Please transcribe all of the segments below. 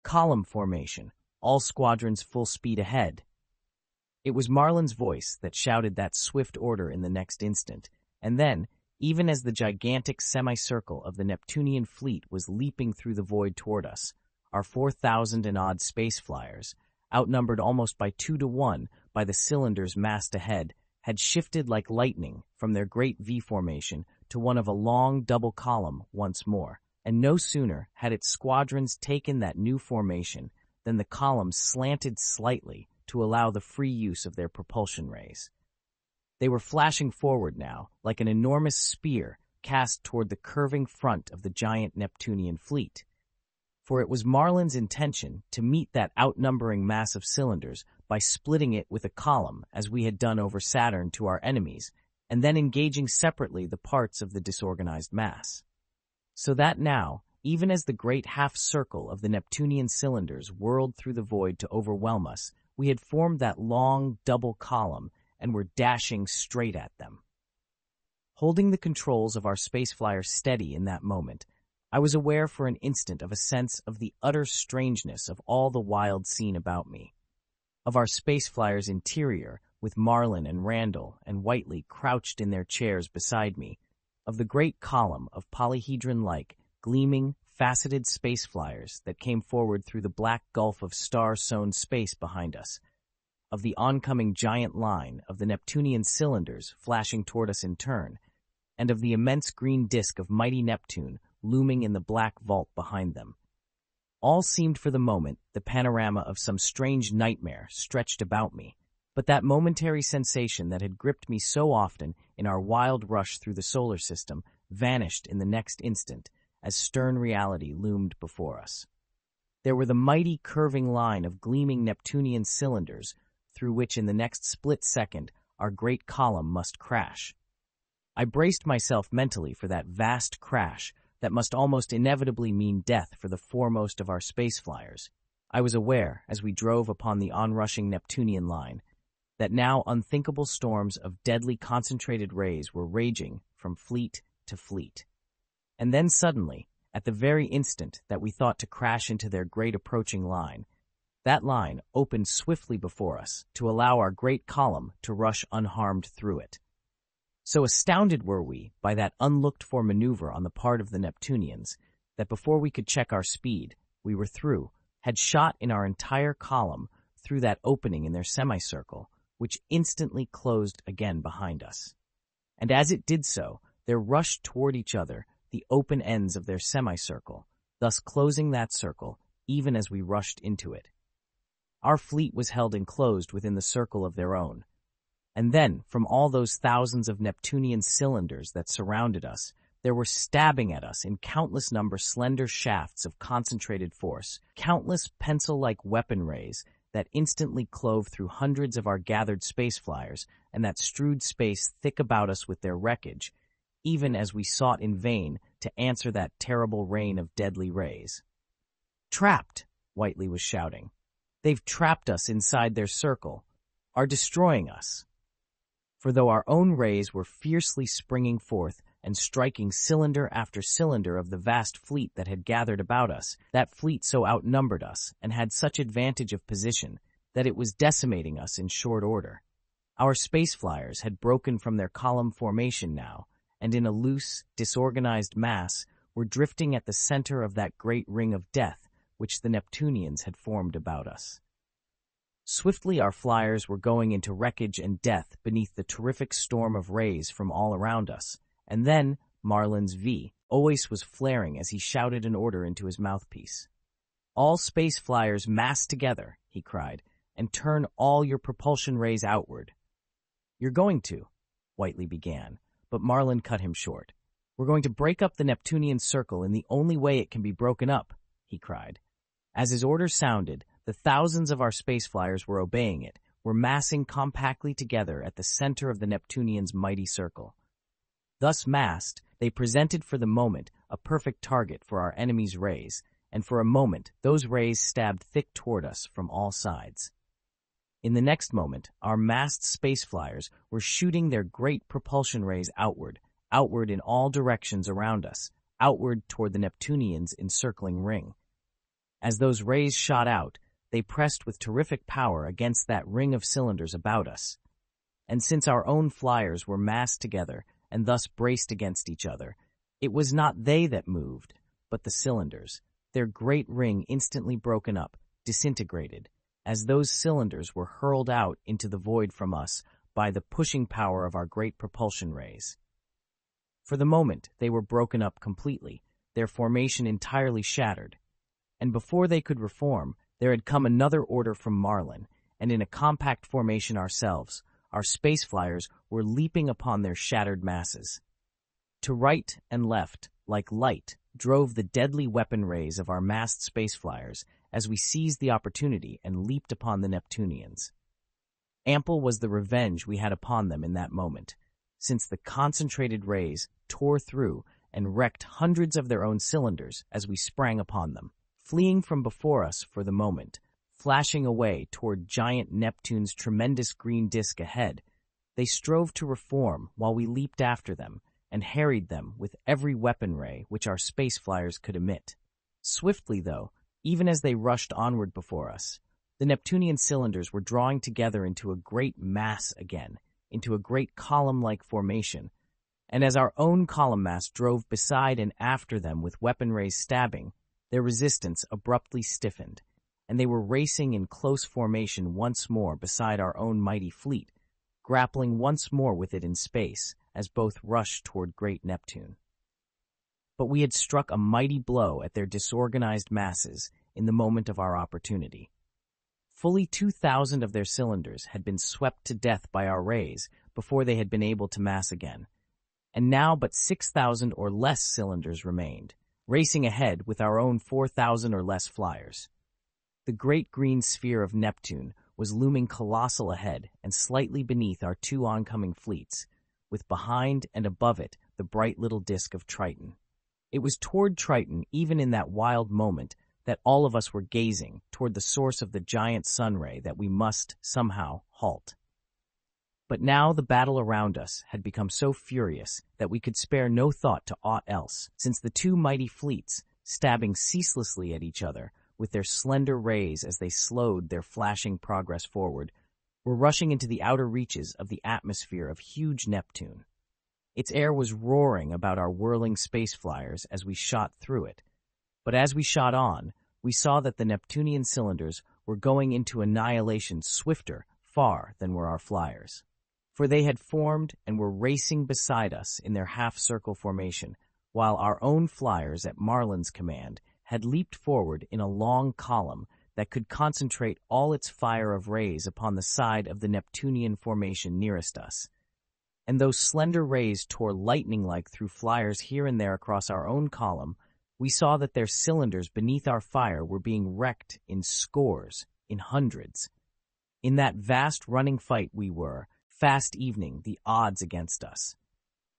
Column formation, all squadrons full speed ahead. It was Marlin's voice that shouted that swift order in the next instant, and then, even as the gigantic semicircle of the Neptunian fleet was leaping through the void toward us, our 4,000 and odd space flyers, outnumbered almost by 2-to-1 by the cylinders massed ahead, had shifted like lightning from their great V formation to one of a long double column once more, and no sooner had its squadrons taken that new formation than the column slanted slightly to allow the free use of their propulsion rays. They were flashing forward now, like an enormous spear cast toward the curving front of the giant Neptunian fleet. For it was Marlin's intention to meet that outnumbering mass of cylinders by splitting it with a column, as we had done over Saturn to our enemies, and then engaging separately the parts of the disorganized mass. So that now, even as the great half-circle of the Neptunian cylinders whirled through the void to overwhelm us, we had formed that long double column and were dashing straight at them. Holding the controls of our space flyer steady in that moment, I was aware for an instant of a sense of the utter strangeness of all the wild scene about me. Of our space flyer's interior, with Marlin and Randall and Whiteley crouched in their chairs beside me, of the great column of polyhedron-like, gleaming, faceted space flyers that came forward through the black gulf of star-sown space behind us, of the oncoming giant line of the Neptunian cylinders flashing toward us in turn, and of the immense green disk of mighty Neptune looming in the black vault behind them. All seemed for the moment the panorama of some strange nightmare stretched about me, but that momentary sensation that had gripped me so often in our wild rush through the solar system vanished in the next instant as stern reality loomed before us. There were the mighty curving line of gleaming Neptunian cylinders through which in the next split second our great column must crash. I braced myself mentally for that vast crash that must almost inevitably mean death for the foremost of our space flyers. I was aware, as we drove upon the onrushing Neptunian line, that now unthinkable storms of deadly concentrated rays were raging from fleet to fleet. And then suddenly, at the very instant that we thought to crash into their great approaching line, that line opened swiftly before us to allow our great column to rush unharmed through it. So astounded were we by that unlooked-for maneuver on the part of the Neptunians that before we could check our speed, we were through, had shot in our entire column through that opening in their semicircle, which instantly closed again behind us. And as it did so, there rushed toward each other the open ends of their semicircle, thus closing that circle even as we rushed into it. Our fleet was held enclosed within the circle of their own. And then, from all those thousands of Neptunian cylinders that surrounded us, there were stabbing at us in countless number slender shafts of concentrated force, countless pencil-like weapon rays that instantly clove through hundreds of our gathered space flyers and that strewed space thick about us with their wreckage, even as we sought in vain to answer that terrible rain of deadly rays. "Trapped!" Whiteley was shouting. "They've trapped us inside their circle, are destroying us." For though our own rays were fiercely springing forth and striking cylinder after cylinder of the vast fleet that had gathered about us, that fleet so outnumbered us and had such advantage of position that it was decimating us in short order. Our space flyers had broken from their column formation now, and in a loose, disorganized mass were drifting at the center of that great ring of death which the Neptunians had formed about us. Swiftly our flyers were going into wreckage and death beneath the terrific storm of rays from all around us, and then Marlin's V always was flaring as he shouted an order into his mouthpiece. "All space flyers mass together," he cried, "and turn all your propulsion rays outward." "You're going to," Whiteley began, but Marlin cut him short. "We're going to break up the Neptunian circle in the only way it can be broken up," he cried. As his order sounded, the thousands of our space flyers were obeying it, were massing compactly together at the center of the Neptunians' mighty circle. Thus massed, they presented for the moment a perfect target for our enemy's rays, and for a moment those rays stabbed thick toward us from all sides. In the next moment, our massed space flyers were shooting their great propulsion rays outward in all directions around us, outward toward the Neptunians' encircling ring. As those rays shot out, they pressed with terrific power against that ring of cylinders about us. And since our own flyers were massed together and thus braced against each other, it was not they that moved, but the cylinders, their great ring instantly broken up, disintegrated, as those cylinders were hurled out into the void from us by the pushing power of our great propulsion rays. For the moment, they were broken up completely, their formation entirely shattered. And before they could reform, there had come another order from Marlin, and in a compact formation ourselves, our space flyers were leaping upon their shattered masses. To right and left, like light, drove the deadly weapon rays of our massed space flyers as we seized the opportunity and leaped upon the Neptunians. Ample was the revenge we had upon them in that moment, since the concentrated rays tore through and wrecked hundreds of their own cylinders as we sprang upon them, fleeing from before us for the moment, flashing away toward giant Neptune's tremendous green disk ahead. They strove to reform while we leaped after them and harried them with every weapon ray which our space flyers could emit. Swiftly, though, even as they rushed onward before us, the Neptunian cylinders were drawing together into a great mass again, into a great column-like formation, and as our own column mass drove beside and after them with weapon rays stabbing, their resistance abruptly stiffened, and they were racing in close formation once more beside our own mighty fleet, grappling once more with it in space as both rushed toward great Neptune. But we had struck a mighty blow at their disorganized masses in the moment of our opportunity. Fully 2,000 of their cylinders had been swept to death by our rays before they had been able to mass again, and now but 6,000 or less cylinders remained, racing ahead with our own 4,000 or less flyers. The great green sphere of Neptune was looming colossal ahead and slightly beneath our two oncoming fleets, with behind and above it the bright little disk of Triton. It was toward Triton, even in that wild moment, that all of us were gazing, toward the source of the giant sun ray that we must, somehow, halt. But now the battle around us had become so furious that we could spare no thought to aught else, since the two mighty fleets, stabbing ceaselessly at each other, with their slender rays as they slowed their flashing progress forward, were rushing into the outer reaches of the atmosphere of huge Neptune. Its air was roaring about our whirling space flyers as we shot through it. But as we shot on, we saw that the Neptunian cylinders were going into annihilation swifter, far, than were our flyers. For they had formed and were racing beside us in their half-circle formation, while our own flyers at Marlin's command had leaped forward in a long column that could concentrate all its fire of rays upon the side of the Neptunian formation nearest us. And those slender rays tore lightning-like through flyers here and there across our own column, we saw that their cylinders beneath our fire were being wrecked in scores, in hundreds. In that vast running fight we were, fast evening the odds against us.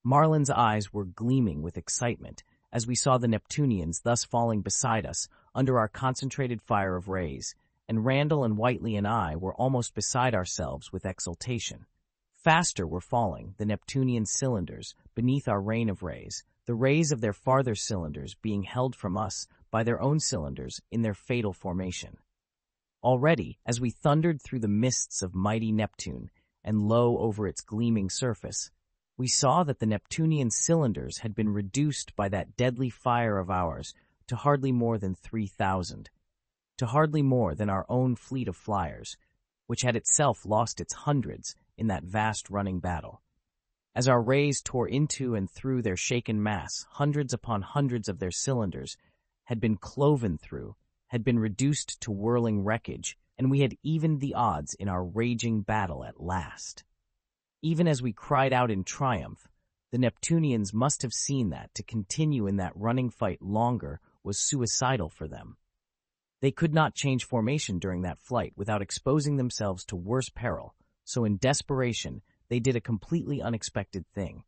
Marlin's eyes were gleaming with excitement as we saw the Neptunians thus falling beside us under our concentrated fire of rays, and Randall and Whiteley and I were almost beside ourselves with exultation. Faster were falling the Neptunian cylinders beneath our rain of rays, the rays of their farther cylinders being held from us by their own cylinders in their fatal formation. Already, as we thundered through the mists of mighty Neptune and low over its gleaming surface, we saw that the Neptunian cylinders had been reduced by that deadly fire of ours to hardly more than 3,000, to hardly more than our own fleet of flyers, which had itself lost its hundreds in that vast running battle. As our rays tore into and through their shaken mass, hundreds upon hundreds of their cylinders had been cloven through, had been reduced to whirling wreckage, and we had evened the odds in our raging battle at last. Even as we cried out in triumph, the Neptunians must have seen that to continue in that running fight longer was suicidal for them. They could not change formation during that flight without exposing themselves to worse peril, so in desperation, they did a completely unexpected thing.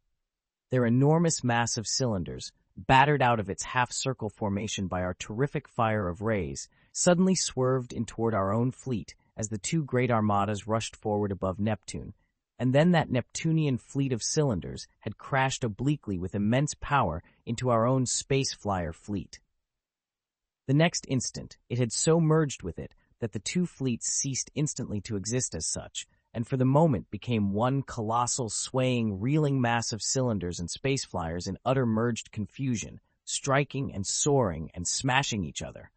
Their enormous mass of cylinders, battered out of its half-circle formation by our terrific fire of rays, suddenly swerved in toward our own fleet as the two great armadas rushed forward above Neptune, and then that Neptunian fleet of cylinders had crashed obliquely with immense power into our own space flyer fleet. The next instant, it had so merged with it that the two fleets ceased instantly to exist as such, and for the moment became one colossal, swaying, reeling mass of cylinders and space flyers in utter merged confusion, striking and soaring and smashing each other.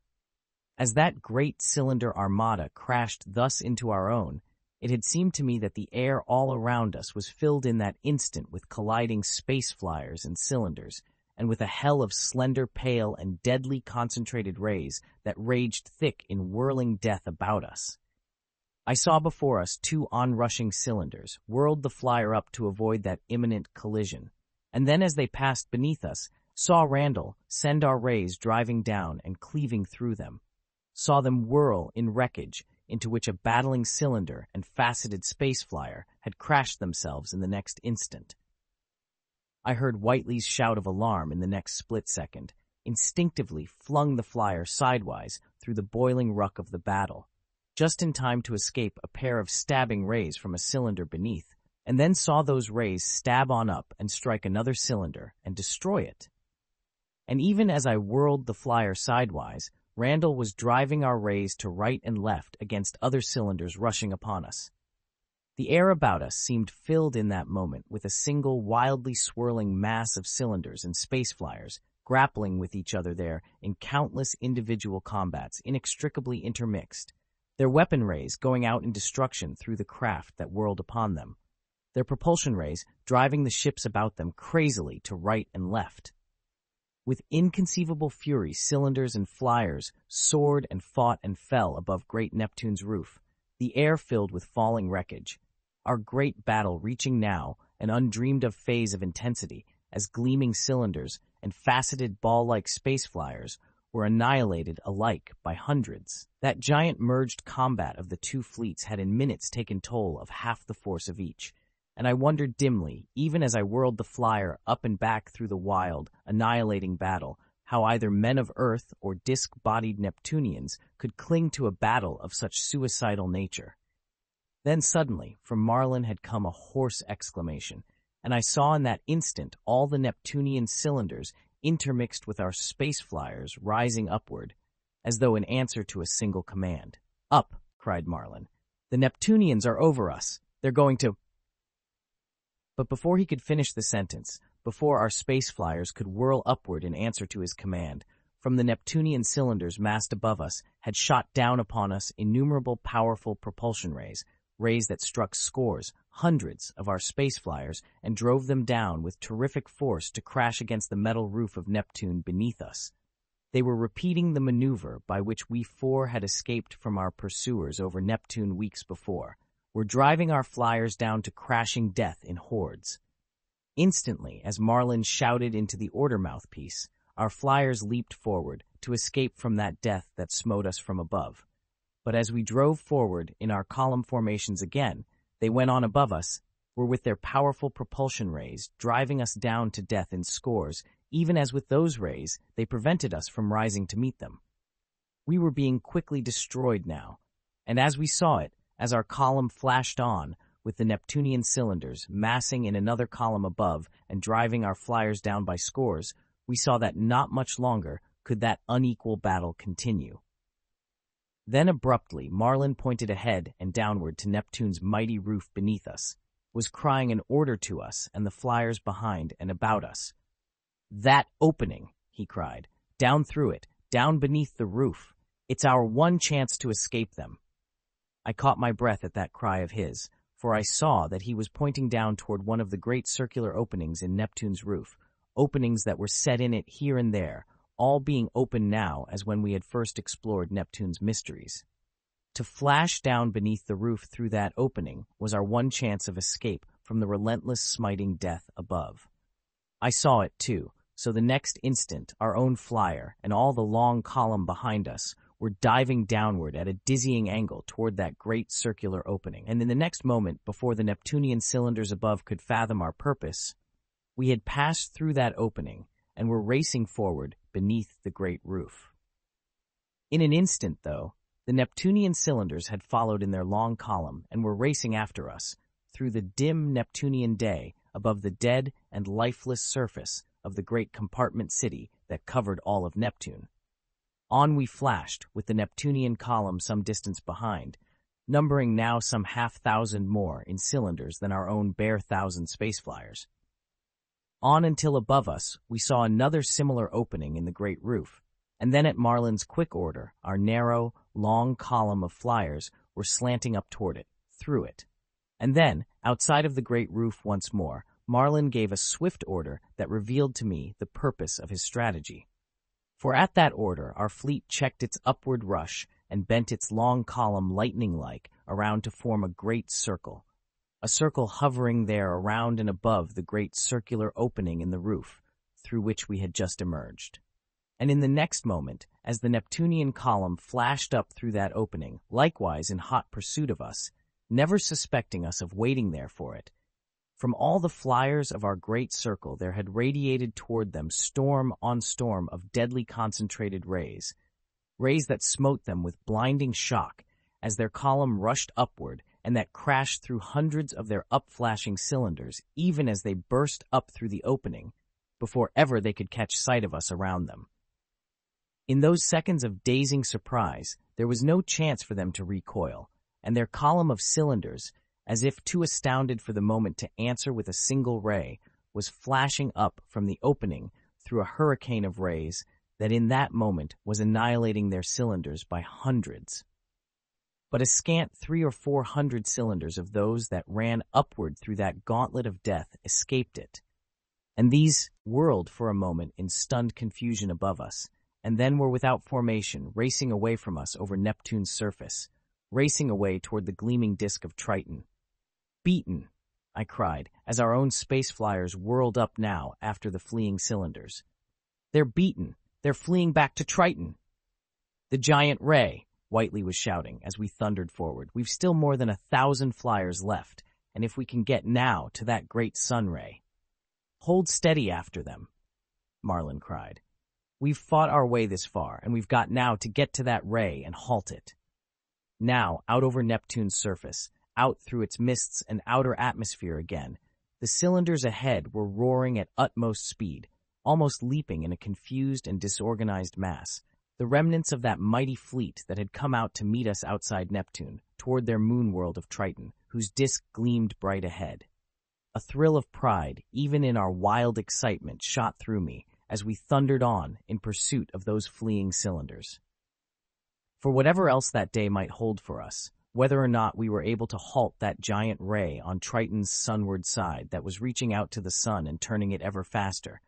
As that great cylinder armada crashed thus into our own, it had seemed to me that the air all around us was filled in that instant with colliding space flyers and cylinders, and with a hell of slender, pale, and deadly concentrated rays that raged thick in whirling death about us. I saw before us two onrushing cylinders, whirled the flyer up to avoid that imminent collision, and then as they passed beneath us, saw Randall send our rays driving down and cleaving through them, saw them whirl in wreckage into which a battling cylinder and faceted space flyer had crashed themselves in the next instant. I heard Whiteley's shout of alarm in the next split second, instinctively flung the flyer sidewise through the boiling ruck of the battle, just in time to escape a pair of stabbing rays from a cylinder beneath, and then saw those rays stab on up and strike another cylinder and destroy it. And even as I whirled the flyer sidewise, Randall was driving our rays to right and left against other cylinders rushing upon us. The air about us seemed filled in that moment with a single wildly swirling mass of cylinders and space flyers, grappling with each other there in countless individual combats inextricably intermixed, their weapon rays going out in destruction through the craft that whirled upon them, their propulsion rays driving the ships about them crazily to right and left. With inconceivable fury, cylinders and flyers soared and fought and fell above great Neptune's roof, the air filled with falling wreckage, our great battle reaching now an undreamed-of phase of intensity as gleaming cylinders and faceted ball-like space flyers were annihilated alike by hundreds. That giant merged combat of the two fleets had in minutes taken toll of half the force of each, and I wondered dimly, even as I whirled the flyer up and back through the wild, annihilating battle, how either men of Earth or disc-bodied Neptunians could cling to a battle of such suicidal nature. Then suddenly, from Marlin had come a hoarse exclamation, and I saw in that instant all the Neptunian cylinders intermixed with our space flyers rising upward, as though in answer to a single command. "Up!" cried Marlin. "The Neptunians are over us. They're going to—" But before he could finish the sentence, before our space flyers could whirl upward in answer to his command, from the Neptunian cylinders massed above us had shot down upon us innumerable powerful propulsion rays, rays that struck scores, hundreds of our space flyers and drove them down with terrific force to crash against the metal roof of Neptune beneath us. They were repeating the maneuver by which we four had escaped from our pursuers over Neptune weeks before, were driving our flyers down to crashing death in hordes. Instantly, as Marlin shouted into the order mouthpiece, our flyers leaped forward to escape from that death that smote us from above. But as we drove forward in our column formations again, they went on above us, were with their powerful propulsion rays driving us down to death in scores, even as with those rays they prevented us from rising to meet them. We were being quickly destroyed now, and as we saw it, as our column flashed on, with the Neptunian cylinders massing in another column above and driving our flyers down by scores, we saw that not much longer could that unequal battle continue. Then abruptly, Marlin pointed ahead and downward to Neptune's mighty roof beneath us, was crying an order to us and the flyers behind and about us. "That opening," he cried, "down through it, down beneath the roof. It's our one chance to escape them." I caught my breath at that cry of his, for I saw that he was pointing down toward one of the great circular openings in Neptune's roof, openings that were set in it here and there, all being open now as when we had first explored Neptune's mysteries. To flash down beneath the roof through that opening was our one chance of escape from the relentless smiting death above. I saw it too, so the next instant our own flyer and all the long column behind us were diving downward at a dizzying angle toward that great circular opening, and in the next moment, before the Neptunian cylinders above could fathom our purpose, we had passed through that opening and were racing forward beneath the great roof. In an instant, though, the Neptunian cylinders had followed in their long column and were racing after us through the dim Neptunian day above the dead and lifeless surface of the great compartment city that covered all of Neptune. On we flashed, with the Neptunian column some distance behind, numbering now some 500 more in cylinders than our own bare 1,000 space flyers. On until above us, we saw another similar opening in the great roof, and then at Marlin's quick order, our narrow, long column of flyers were slanting up toward it, through it. And then, outside of the great roof once more, Marlin gave a swift order that revealed to me the purpose of his strategy. For at that order, our fleet checked its upward rush and bent its long column lightning-like around to form a great circle, a circle hovering there around and above the great circular opening in the roof through which we had just emerged. And in the next moment, as the Neptunian column flashed up through that opening, likewise in hot pursuit of us, never suspecting us of waiting there for it, from all the flyers of our great circle there had radiated toward them storm on storm of deadly concentrated rays that smote them with blinding shock as their column rushed upward, and that crashed through hundreds of their upflashing cylinders even as they burst up through the opening, before ever they could catch sight of us around them. In those seconds of dazing surprise, there was no chance for them to recoil, and their column of cylinders, as if too astounded for the moment to answer with a single ray, was flashing up from the opening through a hurricane of rays that in that moment was annihilating their cylinders by hundreds. But a scant 300 or 400 cylinders of those that ran upward through that gauntlet of death escaped it, and these whirled for a moment in stunned confusion above us, and then were without formation, racing away from us over Neptune's surface, racing away toward the gleaming disk of Triton. "Beaten," I cried, as our own space flyers whirled up now after the fleeing cylinders. "They're beaten! They're fleeing back to Triton!" "The giant ray!" Whiteley was shouting as we thundered forward. "We've still more than 1,000 flyers left, and if we can get now to that great sun ray—" "Hold steady after them," Marlin cried. "We've fought our way this far, and we've got now to get to that ray and halt it." Now, out over Neptune's surface, out through its mists and outer atmosphere again, the cylinders ahead were roaring at utmost speed, almost leaping in a confused and disorganized mass, the remnants of that mighty fleet that had come out to meet us outside Neptune, toward their moon world of Triton, whose disk gleamed bright ahead. A thrill of pride, even in our wild excitement, shot through me as we thundered on in pursuit of those fleeing cylinders. For whatever else that day might hold for us, whether or not we were able to halt that giant ray on Triton's sunward side that was reaching out to the sun and turning it ever faster,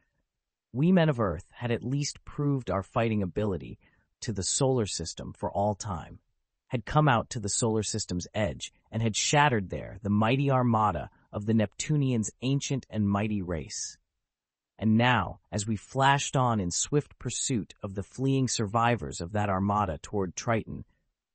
we men of Earth had at least proved our fighting ability to the solar system for all time, had come out to the solar system's edge, and had shattered there the mighty armada of the Neptunians' ancient and mighty race. And now, as we flashed on in swift pursuit of the fleeing survivors of that armada toward Triton,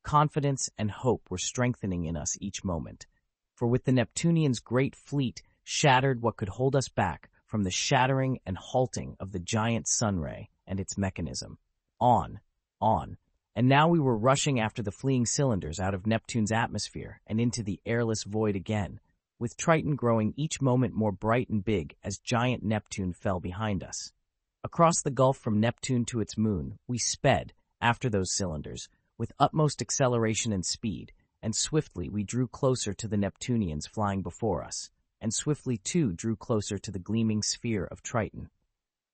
confidence and hope were strengthening in us each moment, for with the Neptunians' great fleet shattered what could hold us back from the shattering and halting of the giant sunray and its mechanism. On, and now we were rushing after the fleeing cylinders out of Neptune's atmosphere and into the airless void again, with Triton growing each moment more bright and big as giant Neptune fell behind us. Across the gulf from Neptune to its moon, we sped, after those cylinders, with utmost acceleration and speed, and swiftly we drew closer to the Neptunians flying before us, and swiftly too drew closer to the gleaming sphere of Triton.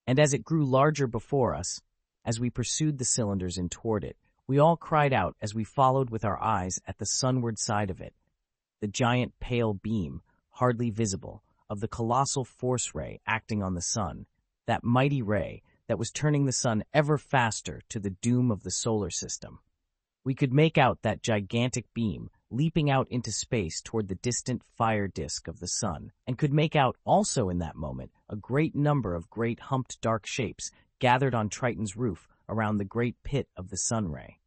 And as it grew larger before us, as we pursued the cylinders in toward it, we all cried out as we followed with our eyes at the sunward side of it, the giant pale beam, hardly visible, of the colossal force ray acting on the sun, that mighty ray that was turning the sun ever faster to the doom of the solar system. We could make out that gigantic beam leaping out into space toward the distant fire disk of the sun, and could make out also in that moment a great number of great humped dark shapes gathered on Triton's roof around the great pit of the sun ray.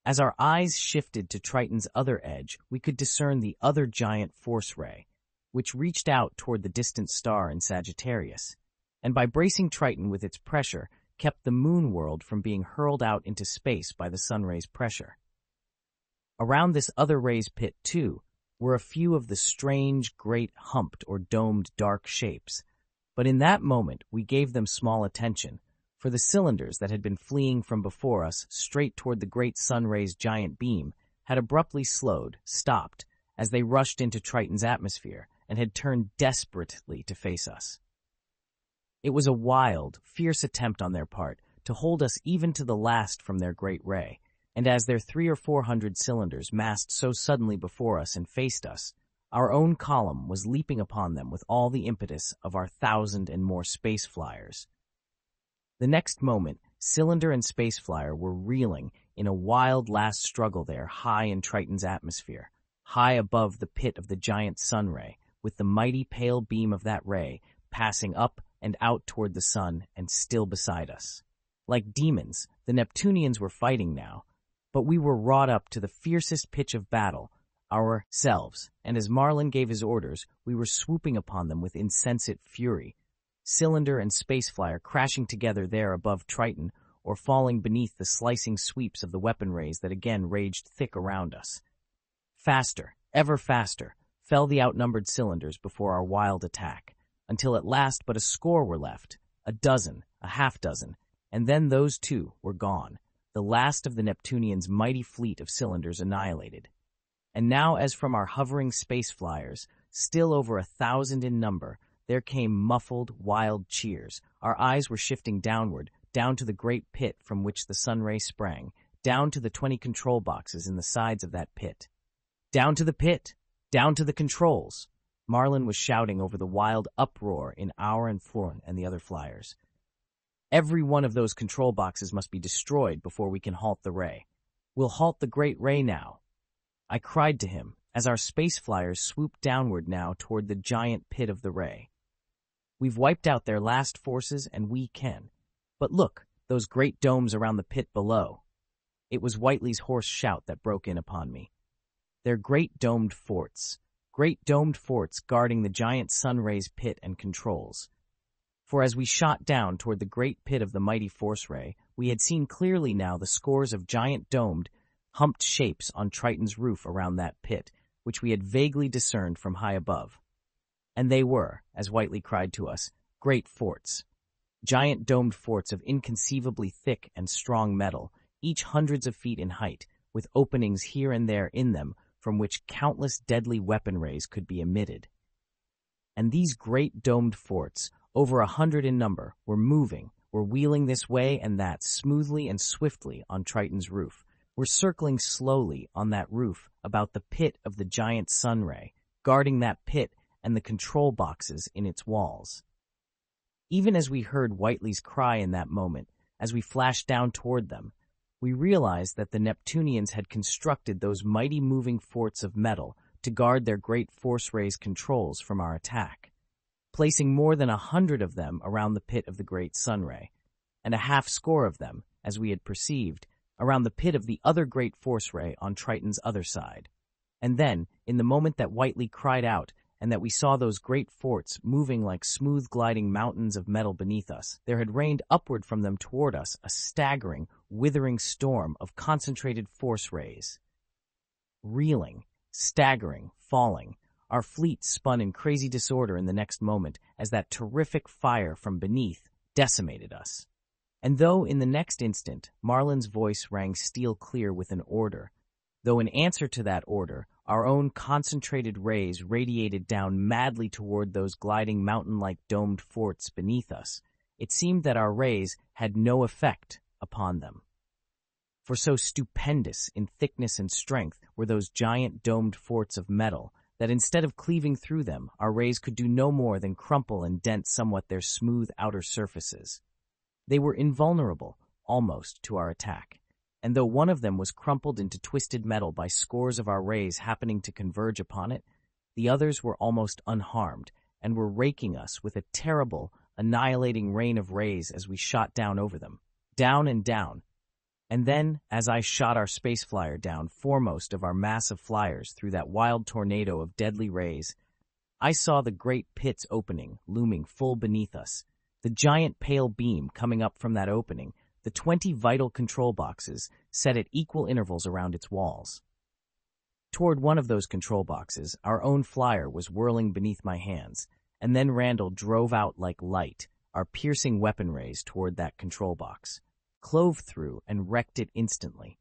As our eyes shifted to Triton's other edge, we could discern the other giant force ray, which reached out toward the distant star in Sagittarius, and by bracing Triton with its pressure, kept the moon world from being hurled out into space by the sun ray's pressure. Around this other ray's pit, too, were a few of the strange, great humped or domed dark shapes, but in that moment we gave them small attention, for the cylinders that had been fleeing from before us straight toward the great sun ray's giant beam had abruptly stopped, as they rushed into Triton's atmosphere and had turned desperately to face us. It was a wild, fierce attempt on their part to hold us even to the last from their great ray, and as their 300 or 400 cylinders massed so suddenly before us and faced us, our own column was leaping upon them with all the impetus of our 1,000 and more space flyers. The next moment, cylinder and space flyer were reeling in a wild last struggle there high in Triton's atmosphere, high above the pit of the giant sun ray, with the mighty pale beam of that ray passing up and out toward the sun and still beside us. Like demons, the Neptunians were fighting now, but we were wrought up to the fiercest pitch of battle ourselves, and as Marlin gave his orders, we were swooping upon them with insensate fury, cylinder and space flyer crashing together there above Triton or falling beneath the slicing sweeps of the weapon rays that again raged thick around us. Faster, ever faster, fell the outnumbered cylinders before our wild attack, until at last but a score were left, a dozen, a half-dozen, and then those too were gone, the last of the Neptunians' mighty fleet of cylinders annihilated. And now, as from our hovering space flyers, still over 1,000 in number, there came muffled, wild cheers. Our eyes were shifting downward, down to the great pit from which the sun ray sprang, down to the 20 control boxes in the sides of that pit. Down to the pit! Down to the controls! Marlin was shouting over the wild uproar in our and Florin and the other flyers. Every one of those control boxes must be destroyed before we can halt the ray. We'll halt the great ray now. I cried to him, as our space flyers swooped downward now toward the giant pit of the ray. We've wiped out their last forces, and we can. But look, those great domes around the pit below. It was Whiteley's hoarse shout that broke in upon me. They're great domed forts guarding the giant sun ray's pit and controls. For as we shot down toward the great pit of the mighty force ray, we had seen clearly now the scores of giant domed, humped shapes on Triton's roof around that pit, which we had vaguely discerned from high above. And they were, as Whiteley cried to us, great forts. Giant domed forts of inconceivably thick and strong metal, each hundreds of feet in height, with openings here and there in them from which countless deadly weapon rays could be emitted. And these great domed forts, over 100 in number, were wheeling this way and that smoothly and swiftly on Triton's roof, were circling slowly on that roof about the pit of the giant sun ray, guarding that pit and the control boxes in its walls. Even as we heard Whiteley's cry in that moment, as we flashed down toward them, we realized that the Neptunians had constructed those mighty moving forts of metal to guard their great force rays controls from our attack, placing more than 100 of them around the pit of the great sun ray, and a half score of them, as we had perceived, around the pit of the other great force ray on Triton's other side. And then, in the moment that Whiteley cried out, and that we saw those great forts moving like smooth gliding mountains of metal beneath us, there had rained upward from them toward us a staggering, withering storm of concentrated force rays. Reeling, staggering, falling, our fleet spun in crazy disorder in the next moment as that terrific fire from beneath decimated us. And though in the next instant Marlin's voice rang steel clear with an order, though in answer to that order, our own concentrated rays radiated down madly toward those gliding mountain-like domed forts beneath us, it seemed that our rays had no effect upon them. For so stupendous in thickness and strength were those giant domed forts of metal that instead of cleaving through them, our rays could do no more than crumple and dent somewhat their smooth outer surfaces. They were invulnerable, almost, to our attack, and though one of them was crumpled into twisted metal by scores of our rays happening to converge upon it, the others were almost unharmed and were raking us with a terrible, annihilating rain of rays as we shot down over them, down and down. And then, as I shot our space flyer down foremost of our mass of flyers through that wild tornado of deadly rays, I saw the great pit's opening looming full beneath us, the giant pale beam coming up from that opening, the 20 vital control boxes set at equal intervals around its walls. Toward one of those control boxes, our own flyer was whirling beneath my hands, and then Randall drove out like light, our piercing weapon rays toward that control box, clove through and wrecked it instantly.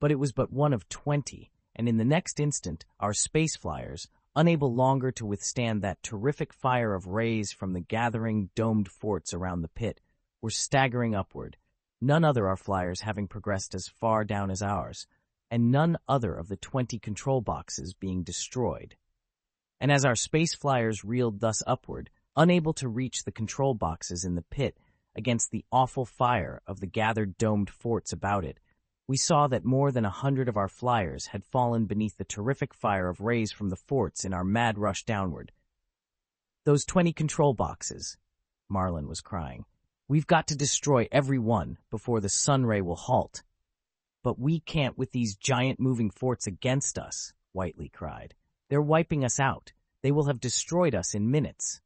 But it was but one of 20, and in the next instant, our space flyers, unable longer to withstand that terrific fire of rays from the gathering domed forts around the pit, were staggering upward, none other our flyers having progressed as far down as ours, and none other of the 20 control boxes being destroyed. And as our space flyers reeled thus upward, unable to reach the control boxes in the pit against the awful fire of the gathered domed forts about it, we saw that more than 100 of our flyers had fallen beneath the terrific fire of rays from the forts in our mad rush downward. "Those 20 control boxes," Marlin was crying. "We've got to destroy every one before the sunray will halt." "But we can't with these giant moving forts against us," Whiteley cried. "They're wiping us out. They will have destroyed us in minutes."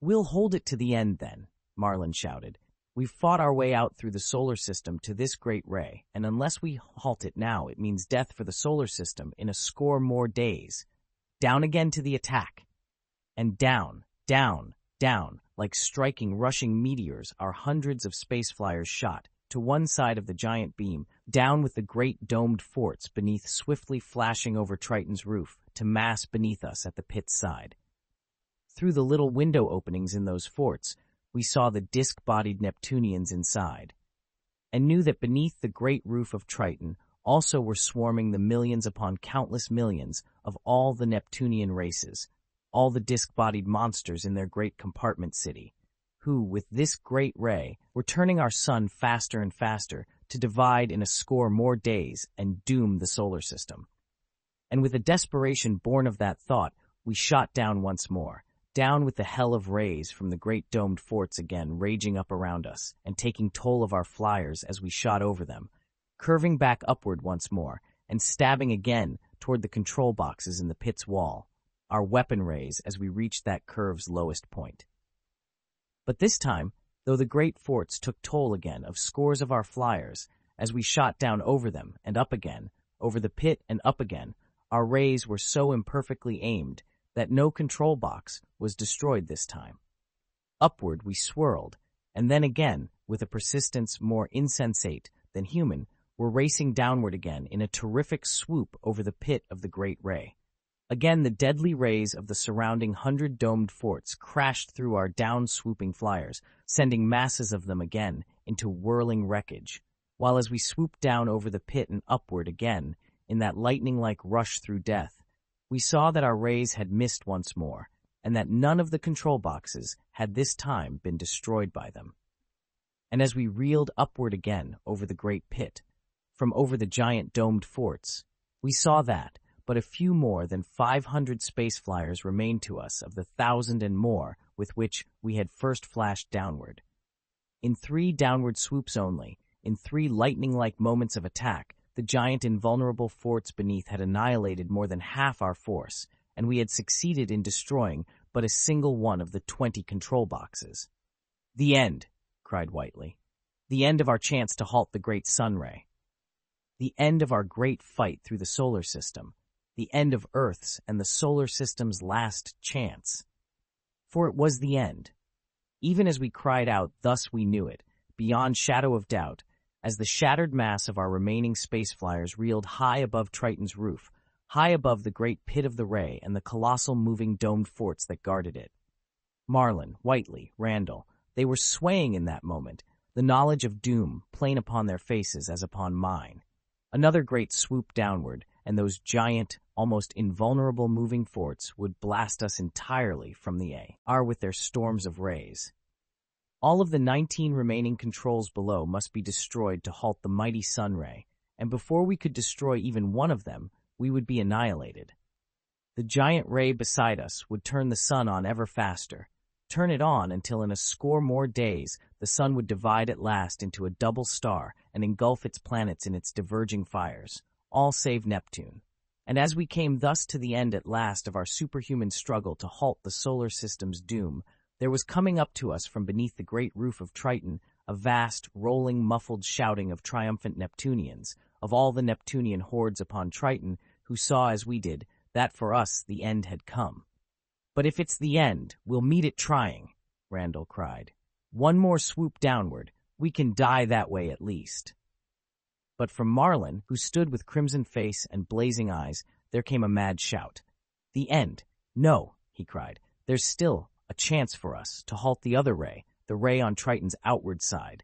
"We'll hold it to the end then," Marlin shouted. "We've fought our way out through the solar system to this great ray, and unless we halt it now, it means death for the solar system in a score more days. Down again to the attack." And down, down, down, like striking, rushing meteors, our hundreds of space flyers shot, to one side of the giant beam, down with the great domed forts beneath swiftly flashing over Triton's roof, to mass beneath us at the pit's side. Through the little window openings in those forts, we saw the disc-bodied Neptunians inside, and knew that beneath the great roof of Triton also were swarming the millions upon countless millions of all the Neptunian races, all the disc-bodied monsters in their great compartment city, who, with this great ray, were turning our sun faster and faster to divide in a score more days and doom the solar system. And with a desperation born of that thought, we shot down once more, down with the hell of rays from the great domed forts again raging up around us and taking toll of our flyers as we shot over them, curving back upward once more and stabbing again toward the control boxes in the pit's wall, our weapon rays as we reached that curve's lowest point. But this time, though the great forts took toll again of scores of our flyers as we shot down over them and up again, over the pit and up again, our rays were so imperfectly aimed that no control box was destroyed this time. Upward we swirled, and then again, with a persistence more insensate than human, were racing downward again in a terrific swoop over the pit of the great ray. Again the deadly rays of the surrounding 100 domed forts crashed through our down-swooping flyers, sending masses of them again into whirling wreckage, while as we swooped down over the pit and upward again, in that lightning-like rush through death, we saw that our rays had missed once more, and that none of the control boxes had this time been destroyed by them. And as we reeled upward again over the great pit, from over the giant domed forts, we saw that but a few more than 500 space flyers remained to us of the 1,000 and more with which we had first flashed downward. In 3 downward swoops only, in 3 lightning-like moments of attack, the giant invulnerable forts beneath had annihilated more than half our force, and we had succeeded in destroying but a single one of the 20 control boxes. "The end," cried Whiteley. "The end of our chance to halt the great sunray. The end of our great fight through the solar system. The end of Earth's and the solar system's last chance." For it was the end. Even as we cried out, thus we knew it, beyond shadow of doubt, as the shattered mass of our remaining space flyers reeled high above Triton's roof, high above the great pit of the ray and the colossal moving domed forts that guarded it. Marlin, Whiteley, Randall, they were swaying in that moment, the knowledge of doom plain upon their faces as upon mine. Another great swoop downward, and those giant, almost invulnerable moving forts would blast us entirely from the air with their storms of rays. All of the 19 remaining controls below must be destroyed to halt the mighty sunray, and before we could destroy even one of them, we would be annihilated. The giant ray beside us would turn the sun on ever faster, turn it on until in a score more days the sun would divide at last into a double star and engulf its planets in its diverging fires, all save Neptune. And as we came thus to the end at last of our superhuman struggle to halt the solar system's doom, there was coming up to us from beneath the great roof of Triton a vast, rolling, muffled shouting of triumphant Neptunians, of all the Neptunian hordes upon Triton, who saw, as we did, that for us the end had come. "But if it's the end, we'll meet it trying," Randall cried. "One more swoop downward. We can die that way at least." But from Marlin, who stood with crimson face and blazing eyes, there came a mad shout. "The end! No," he cried. "There's still a chance for us to halt the other ray, the ray on Triton's outward side.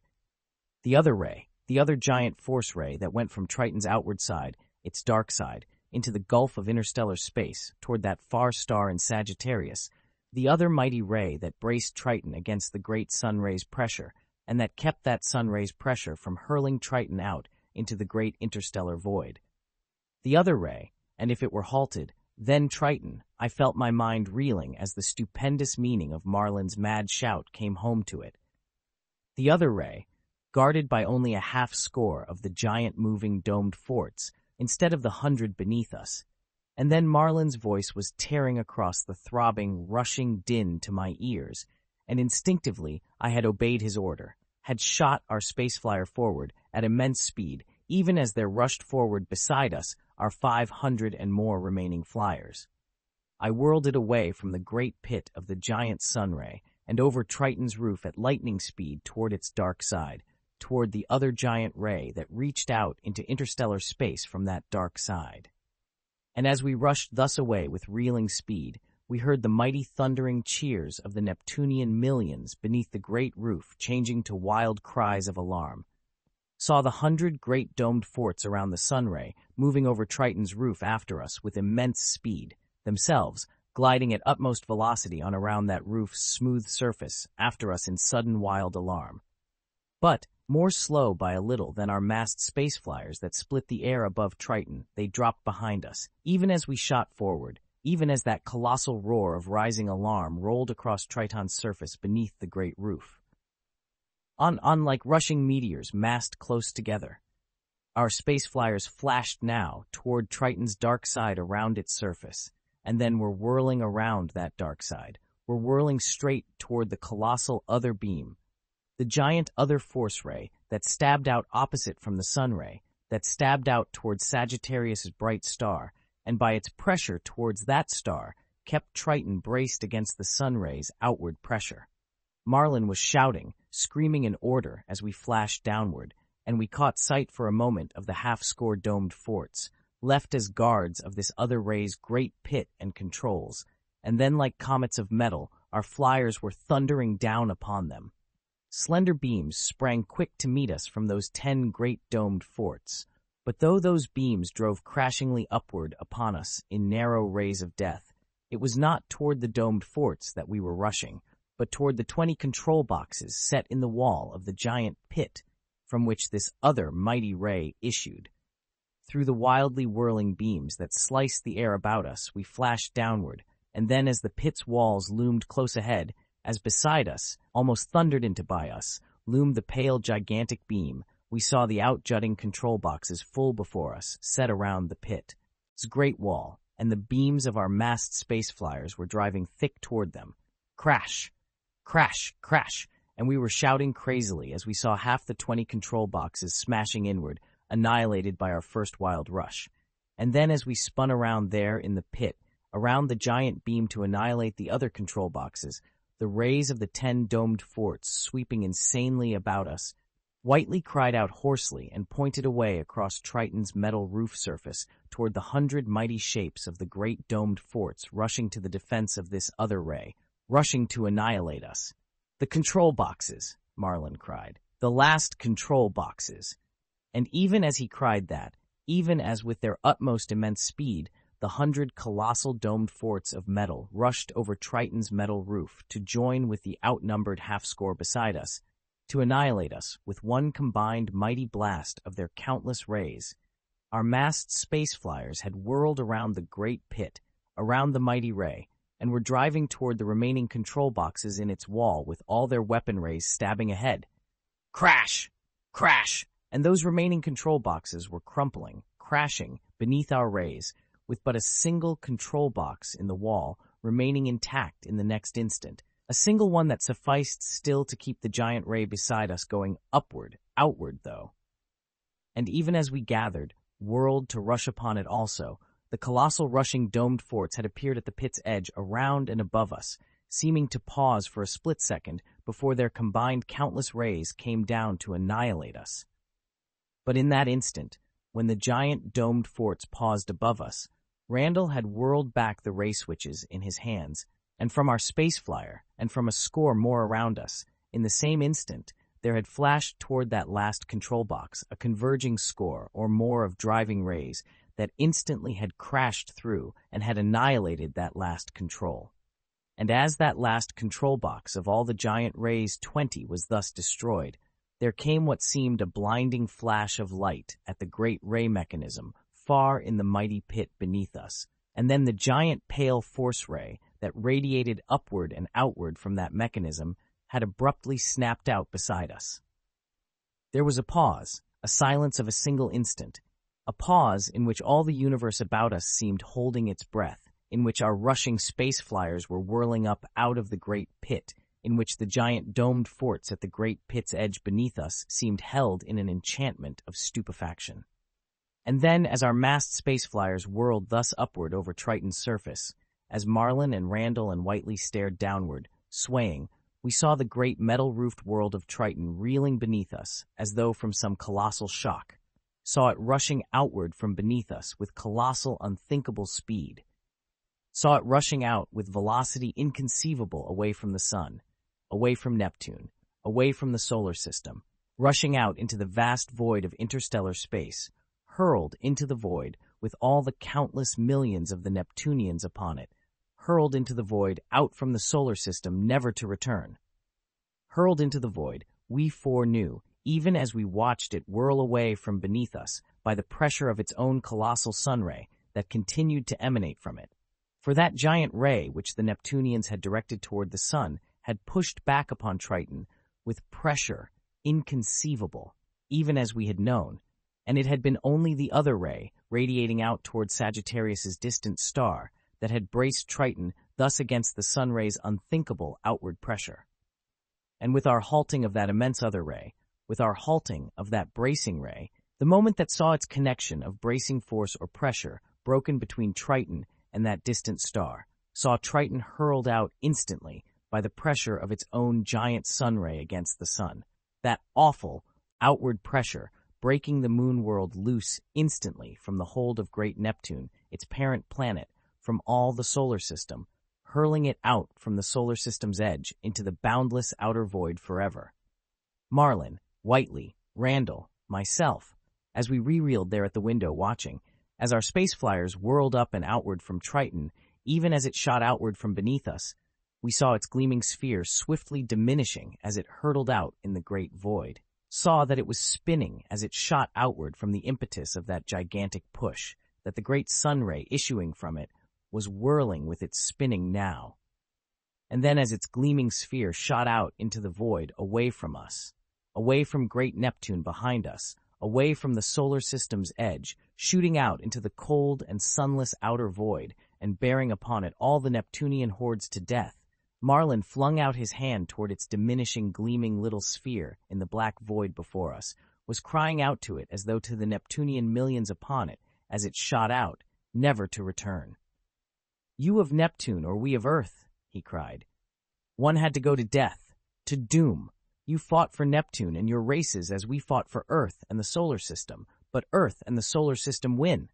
The other ray, the other giant force ray that went from Triton's outward side, its dark side, into the gulf of interstellar space, toward that far star in Sagittarius, the other mighty ray that braced Triton against the great sun ray's pressure, and that kept that sun ray's pressure from hurling Triton out into the great interstellar void. The other ray, and if it were halted, then Triton, I felt my mind reeling as the stupendous meaning of Marlin's mad shout came home to it. The other ray, guarded by only a half score of the giant moving domed forts, instead of the 100 beneath us. And then Marlin's voice was tearing across the throbbing, rushing din to my ears, and instinctively I had obeyed his order, had shot our space flyer forward at immense speed, even as there rushed forward beside us our 500 and more remaining flyers. I whirled it away from the great pit of the giant sun ray and over Triton's roof at lightning speed toward its dark side, toward the other giant ray that reached out into interstellar space from that dark side. And as we rushed thus away with reeling speed, we heard the mighty thundering cheers of the Neptunian millions beneath the great roof changing to wild cries of alarm, saw the 100 great domed forts around the sun ray moving over Triton's roof after us with immense speed, themselves gliding at utmost velocity on around that roof's smooth surface after us in sudden wild alarm. But, more slow by a little than our massed space flyers that split the air above Triton, they dropped behind us, even as we shot forward, even as that colossal roar of rising alarm rolled across Triton's surface beneath the great roof. On like rushing meteors massed close together. Our space flyers flashed now toward Triton's dark side around its surface, and then were whirling around that dark side, were whirling straight toward the colossal other beam, the giant other force ray that stabbed out opposite from the sun ray, that stabbed out towards Sagittarius's bright star, and by its pressure towards that star, kept Triton braced against the sun ray's outward pressure. Marlin was shouting, screaming an order as we flashed downward, and we caught sight for a moment of the half-score domed forts, left as guards of this other ray's great pit and controls, and then like comets of metal, our flyers were thundering down upon them. Slender beams sprang quick to meet us from those 10 great domed forts, but though those beams drove crashingly upward upon us in narrow rays of death, it was not toward the domed forts that we were rushing, but toward the 20 control boxes set in the wall of the giant pit from which this other mighty ray issued. Through the wildly whirling beams that sliced the air about us, we flashed downward, and then as the pit's walls loomed close ahead, as beside us, almost thundered into by us, loomed the pale gigantic beam, we saw the out-jutting control boxes full before us, set around the pit's great wall, and the beams of our massed space flyers were driving thick toward them. Crash! Crash! Crash! And we were shouting crazily as we saw half the 20 control boxes smashing inward, annihilated by our first wild rush. And then as we spun around there in the pit, around the giant beam to annihilate the other control boxes, the rays of the 10 domed forts sweeping insanely about us, Whiteley cried out hoarsely and pointed away across Triton's metal roof surface toward the 100 mighty shapes of the great domed forts rushing to the defense of this other ray, rushing to annihilate us. "The control boxes," Marlin cried. "The last control boxes." And even as he cried that, even as with their utmost immense speed, the 100 colossal domed forts of metal rushed over Triton's metal roof to join with the outnumbered half-score beside us, to annihilate us with one combined mighty blast of their countless rays, our massed space flyers had whirled around the great pit, around the mighty ray, and were driving toward the remaining control boxes in its wall with all their weapon rays stabbing ahead. Crash! Crash! And those remaining control boxes were crumpling, crashing beneath our rays, with but a single control box in the wall remaining intact in the next instant, a single one that sufficed still to keep the giant ray beside us going upward, outward though. And even as we gathered, whirled to rush upon it also, the colossal rushing domed forts had appeared at the pit's edge around and above us, seeming to pause for a split second before their combined countless rays came down to annihilate us. But in that instant, when the giant domed forts paused above us, Randall had whirled back the ray switches in his hands, and from our space flyer, and from a score more around us, in the same instant, there had flashed toward that last control box a converging score or more of driving rays that instantly had crashed through and had annihilated that last control. And as that last control box of all the giant rays 20 was thus destroyed, there came what seemed a blinding flash of light at the great ray mechanism far in the mighty pit beneath us, and then the giant pale force ray that radiated upward and outward from that mechanism had abruptly snapped out beside us. There was a pause, a silence of a single instant, a pause in which all the universe about us seemed holding its breath, in which our rushing space flyers were whirling up out of the great pit, in which the giant domed forts at the great pit's edge beneath us seemed held in an enchantment of stupefaction. And then, as our massed space flyers whirled thus upward over Triton's surface, as Marlin and Randall and Whiteley stared downward, swaying, we saw the great metal-roofed world of Triton reeling beneath us as though from some colossal shock, saw it rushing outward from beneath us with colossal, unthinkable speed, saw it rushing out with velocity inconceivable away from the sun, away from Neptune, away from the solar system, rushing out into the vast void of interstellar space, hurled into the void with all the countless millions of the Neptunians upon it, hurled into the void out from the solar system never to return. Hurled into the void, we foreknew, even as we watched it whirl away from beneath us by the pressure of its own colossal sunray that continued to emanate from it. For that giant ray which the Neptunians had directed toward the sun had pushed back upon Triton with pressure inconceivable, even as we had known, and it had been only the other ray, radiating out toward Sagittarius's distant star, that had braced Triton thus against the sunray's unthinkable outward pressure. And with our halting of that immense other ray, with our halting of that bracing ray, the moment that saw its connection of bracing force or pressure broken between Triton and that distant star, saw Triton hurled out instantly by the pressure of its own giant sunray against the sun, that awful outward pressure breaking the moon world loose instantly from the hold of great Neptune, its parent planet, from all the solar system, hurling it out from the solar system's edge into the boundless outer void forever. Marlin, Whiteley, Randall, myself, as we reeled there at the window watching, as our space flyers whirled up and outward from Triton, even as it shot outward from beneath us, we saw its gleaming sphere swiftly diminishing as it hurtled out in the great void, saw that it was spinning as it shot outward from the impetus of that gigantic push, that the great sunray issuing from it was whirling with its spinning now. And then as its gleaming sphere shot out into the void away from us, away from great Neptune behind us, away from the solar system's edge, shooting out into the cold and sunless outer void and bearing upon it all the Neptunian hordes to death, Marlin flung out his hand toward its diminishing, gleaming little sphere in the black void before us, was crying out to it as though to the Neptunian millions upon it, as it shot out, never to return. "You of Neptune or we of Earth," he cried. "One had to go to death, to doom. You fought for Neptune and your races as we fought for Earth and the solar system, but Earth and the solar system win.